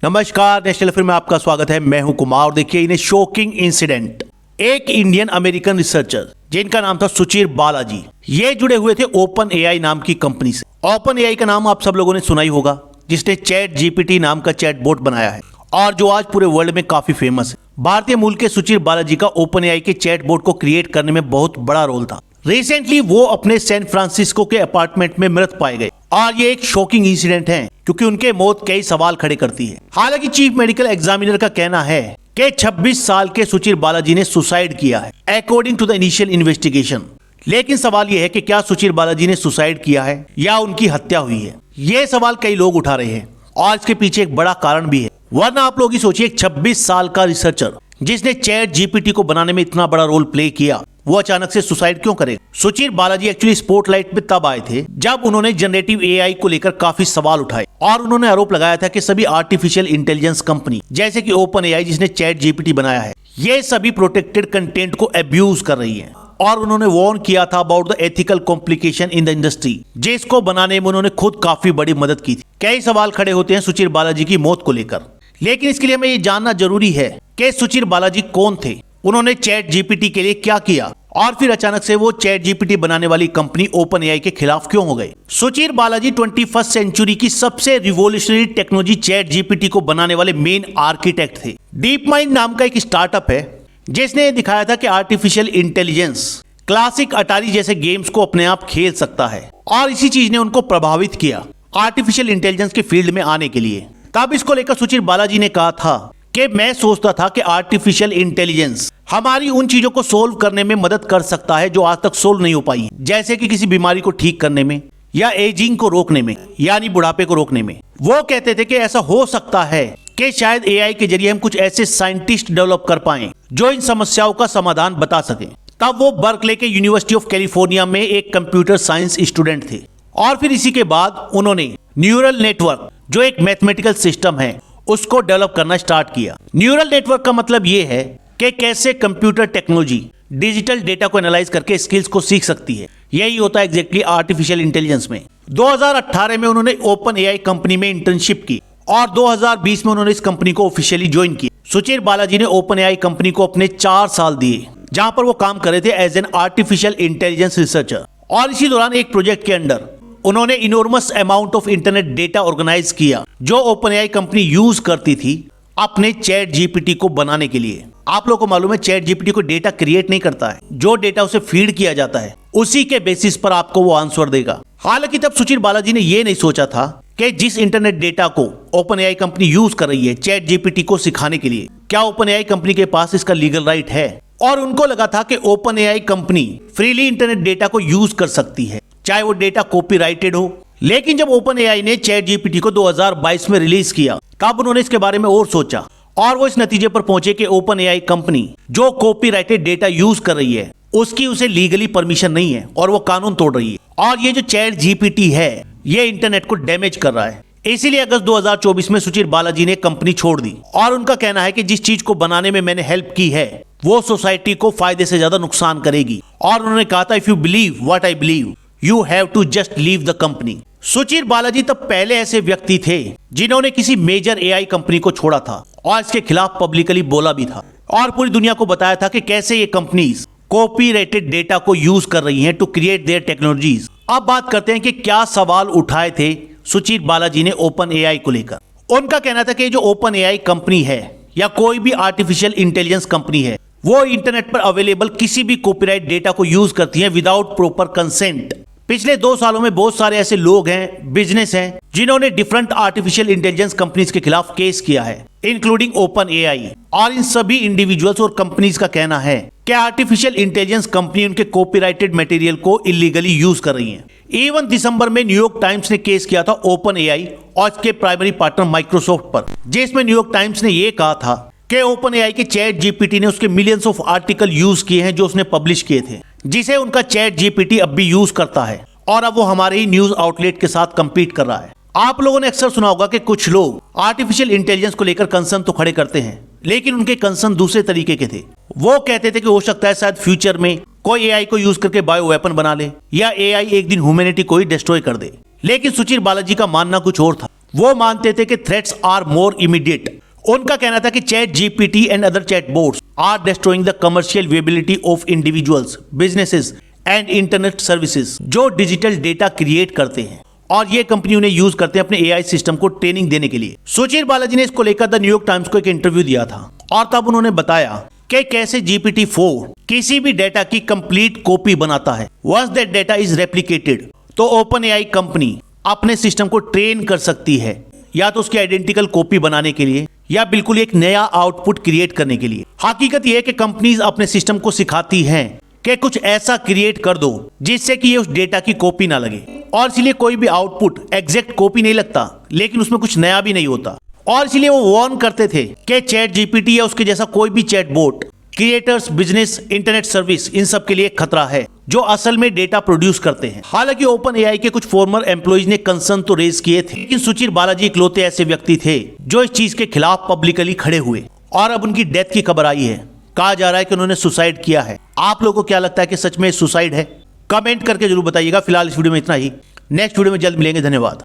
नमस्कार, national film में आपका स्वागत है। मैं हूं कुमार और देखिए इन्हें शॉकिंग इंसिडेंट। एक इंडियन अमेरिकन रिसर्चर जिनका नाम था सुचिर बालाजी, ये जुड़े हुए थे ओपन एआई नाम की कंपनी से। ओपन एआई का नाम आप सब लोगों ने सुना ही होगा, जिसने चैट जीपीटी नाम का चैटबॉट बनाया है और जो आज पूरे वर्ल्ड में काफी फेमस है। भारतीय मूल के सुचिर बालाजी का ओपन एआई के चैटबॉट को क्रिएट करने में बहुत बड़ा रोल था। रिसेंटली वो अपने सैन फ्रांसिस्को के अपार्टमेंट में मृत पाए गए और ये एक शॉकिंग इंसिडेंट है क्योंकि उनके मौत कई सवाल खड़े करती है। हालांकि चीफ मेडिकल एग्जामिनर का कहना है कि 26 साल के सुचिर बालाजी ने सुसाइड किया है according to the initial investigation. लेकिन सवाल यह है कि क्या सुचिर बालाजी ने सुसाइड किया है या उनकी हत्या हुई है। ये सवाल कई लोग उठा रहे हैं और इसके पीछे एक बड़ा कारण भी है। वरना आप लोग ही सोचिए, एक 26 साल का रिसर्चर जिसने चैट जीपीटी को बनाने में इतना बड़ा रोल प्ले किया, वो अचानक से सुसाइड क्यों करे। सुचिर बालाजी एक्चुअली स्पॉटलाइट में तब आए थे जब उन्होंने जनरेटिव एआई को लेकर काफी सवाल उठाए और उन्होंने आरोप लगाया था कि सभी आर्टिफिशियल इंटेलिजेंस कंपनी जैसे कि ओपन एआई जिसने चैट जीपीटी बनाया है, ये सभी प्रोटेक्टेड कंटेंट को अब्यूज कर रही है। और उन्होंने वार्न किया था about the ethical complication in the industry, जिसको बनाने में उन्होंने खुद काफी बड़ी मदद की थी। कई सवाल खड़े होते हैं सुचिर बालाजी की मौत को लेकर, लेकिन इसके लिए हमें ये जानना जरूरी है कि सुचिर बालाजी कौन थे, उन्होंने चैट जीपीटी के लिए क्या किया और फिर अचानक से वो चैट जीपीटी बनाने वाली कंपनी ओपन एआई के खिलाफ क्यों हो गए। सुचिर बालाजी 21st सेंचुरी की सबसे रिवोल्यूशनरी टेक्नोलॉजी चैट जीपीटी को बनाने वाले मेन आर्किटेक्ट थे। डीप माइंड नाम का एक स्टार्टअप है जिसने दिखाया था कि आर्टिफिशियल इंटेलिजेंस क्लासिक अटारी जैसे गेम्स को अपने आप खेल सकता है और इसी चीज ने उनको प्रभावित किया आर्टिफिशियल इंटेलिजेंस के फील्ड में आने के लिए। तब इसको लेकर सुचिर बालाजी ने कहा था कि मैं सोचता था कि आर्टिफिशियल इंटेलिजेंस हमारी उन चीजों को सोल्व करने में मदद कर सकता है जो आज तक सोल्व नहीं हो पाई, जैसे कि किसी बीमारी को ठीक करने में या एजिंग को रोकने में, यानी बुढ़ापे को रोकने में। वो कहते थे कि ऐसा हो सकता है कि शायद एआई के जरिए हम कुछ ऐसे साइंटिस्ट डेवलप कर पाएं जो इन समस्याओं का समाधान बता सकें। तब वो बर्कले के यूनिवर्सिटी ऑफ कैलिफोर्निया में एक कंप्यूटर साइंस स्टूडेंट थे और फिर इसी के बाद उन्होंने न्यूरल नेटवर्क, जो एक मैथमेटिकल सिस्टम है, उसको डेवलप करना स्टार्ट किया। न्यूरल नेटवर्क का मतलब ये है कि कैसे कंप्यूटर टेक्नोलॉजी डिजिटल डेटा को एनालाइज करके स्किल्स को सीख सकती है। यही होता है एग्जैक्टली आर्टिफिशियल इंटेलिजेंस में। 2018 में उन्होंने ओपन एआई कंपनी में इंटर्नशिप की और 2020 में उन्होंने इस कंपनी को ऑफिशियली ज्वाइन किया। सुचिर बालाजी ने ओपन एआई कंपनी को अपने 4 साल दिए जहां पर वो काम कर रहे थे as an artificial intelligence researcher. और इसी दौरान एक प्रोजेक्ट के अंडर उन्होंने enormous amount of internet data organize किया जो ओपन एआई कंपनी यूज करती थी अपने चैट जीपीटी को बनाने के लिए। आप लोगों को मालूम है चैट जीपीटी को डेटा क्रिएट नहीं करता है, जो डेटा उसे फीड किया जाता है उसी के बेसिस पर आपको वो आंसर देगा। हालांकि तब सुचिर बालाजी ने ये नहीं सोचा था कि जिस इंटरनेट डेटा को ओपन एआई कंपनी यूज कर रही है चैट जीपीटी को सिखाने के लिए, क्या ओपन एआई कंपनी के पास इसका लीगल राइट है। और उनको लगा था कि open AI company freely internet data को यूज कर सकती है, चाहे वो डेटा कॉपीराइटेड हो। लेकिन जब ओपन एआई ने चैट जीपीटी को 2022 में रिलीज किया, तब उन्होंने इसके बारे में और सोचा और वो इस नतीजे पर पहुंचे कि ओपन एआई कंपनी जो कॉपीराइटेड डेटा यूज कर रही है उसकी उसे लीगली परमिशन नहीं है और वो कानून तोड़ रही है। और ये जो चैट जीपीटी है ये इंटरनेट को डैमेज कर रहा है। इसीलिए अगस्त 2024 में सुचिर बालाजी ने कंपनी छोड़ दी और उनका कहना है कि जिस चीज को बनाने में मैंने हेल्प की है वो सोसाइटी को फायदे से ज्यादा नुकसान करेगी। और उन्होंने कहा था, if you believe what I believe you have to just leave the company. Suchir Balaji तब पहले ऐसे व्यक्ति थे जिन्होंने किसी मेजर एआई कंपनी को छोड़ा था और इसके खिलाफ पब्लिकली बोला भी था और पूरी दुनिया को बताया था कि कैसे ये कंपनीज कॉपीराइटेड डेटा को यूज कर रही हैं टू क्रिएट देयर टेक्नोलॉजीज। अब बात करते हैं कि क्या सवाल उठाए थे सुचिर बालाजी ने ओपन एआई को लेकर। उनका कहना था कि जो ओपन एआई कंपनी है या कोई भी आर्टिफिशियल इंटेलिजेंस कंपनी है, वो इंटरनेट पर अवेलेबल किसी भी कॉपीराइट डेटा को यूज करती है विदाउट प्रॉपर कंसेंट। पिछले 2 सालों में बहुत सारे ऐसे लोग हैं, बिजनेस हैं, जिन्होंने डिफरेंट आर्टिफिशियल इंटेलिजेंस कंपनीज के खिलाफ केस किया है, इंक्लूडिंग ओपन एआई। और इन सभी इंडिविजुअल्स और कंपनीज का कहना है कि आर्टिफिशियल इंटेलिजेंस कंपनी उनके कॉपीराइटेड मटेरियल को इलीगली यूज कर रही हैं। इवन दिसंबर में न्यूयॉर्क टाइम्स ने केस किया था ओपन एआई और इसके प्राइमरी पार्टनर माइक्रोसॉफ्ट पर, जिसमें न्यूयॉर्क टाइम्स ने यह कहा था कि ओपन एआई के चैट जीपीटी ने उसके मिलियंस ऑफ आर्टिकल यूज किए हैं जो उसने पब्लिश किए थे, जिसे उनका चैट जीपीटी अब भी यूज करता है और अब वो हमारे ही न्यूज आउटलेट के साथ compete कर रहा है। आप लोगों ने अक्सर सुना होगा कि कुछ लोग आर्टिफिशियल इंटेलिजेंस को लेकर कंसर्न तो खड़े करते हैं, लेकिन उनके कंसर्न दूसरे तरीके के थे। वो कहते थे कि हो सकता है शायद फ्यूचर में कोई एआई को यूज करके बायो वेपन बना ले या एआई एक दिन ह्यूमैनिटी को ही डिस्ट्रॉय कर दे। लेकिन सुचिर बालाजी का मानना कुछ और था। वो मानते थे कि थ्रेट्स आर मोर इमीडिएट। उनका कहना था कि ChatGPT and other chatbots are destroying the commercial viability of individuals, businesses and internet services, जो डिजिटल डेटा क्रिएट करते हैं और ये कंपनी उन्हें यूज करते हैं अपने एआई सिस्टम को ट्रेनिंग देने के लिए। सुचीर बालाजी ने इसको लेकर द न्यूयॉर्क टाइम्स को एक इंटरव्यू दिया था और तब उन्होंने बताया कि कैसे GPT-4 किसी भी डेटा की कंप्लीट कॉपी बनाता है। Once that data is replicated तो ओपन एआई कंपनी अपने सिस्टम को ट्रेन कर सकती है, या तो उसकी आइडेंटिकल कॉपी बनाने के लिए या बिल्कुल एक नया आउटपुट क्रिएट करने के लिए। हकीकत यह है कि कंपनीज अपने सिस्टम को सिखाती हैं कि कुछ ऐसा क्रिएट कर दो जिससे कि ये उस डेटा की कॉपी ना लगे, और इसलिए कोई भी आउटपुट एग्जैक्ट कॉपी नहीं लगता, लेकिन उसमें कुछ नया भी नहीं होता। और इसलिए वो वार्न करते थे कि चैट जीपीटी या उसके जैसा कोई भी chatbot creators, business, internet service, इन सब के लिए खतरा है जो असल में डेटा प्रोड्यूस करते हैं। हालांकि ओपन एआई के कुछ फॉर्मर एम्प्लॉइज ने कंसर्न तो रेज किए थे, लेकिन सुचीर बालाजी इकलौते ऐसे व्यक्ति थे जो इस चीज के खिलाफ पब्लिकली खड़े हुए, और अब उनकी डेथ की खबर आई है। कहा जा रहा है कि उन्होंने सुसाइड किया है। आप लोगों को क्या लगता है कि सच में सुसाइड है? कमेंट करके जरूर बताइएगा। फिलहाल इस वीडियो में इतना ही। नेक्स्ट वीडियो में जल्द मिलेंगे। धन्यवाद।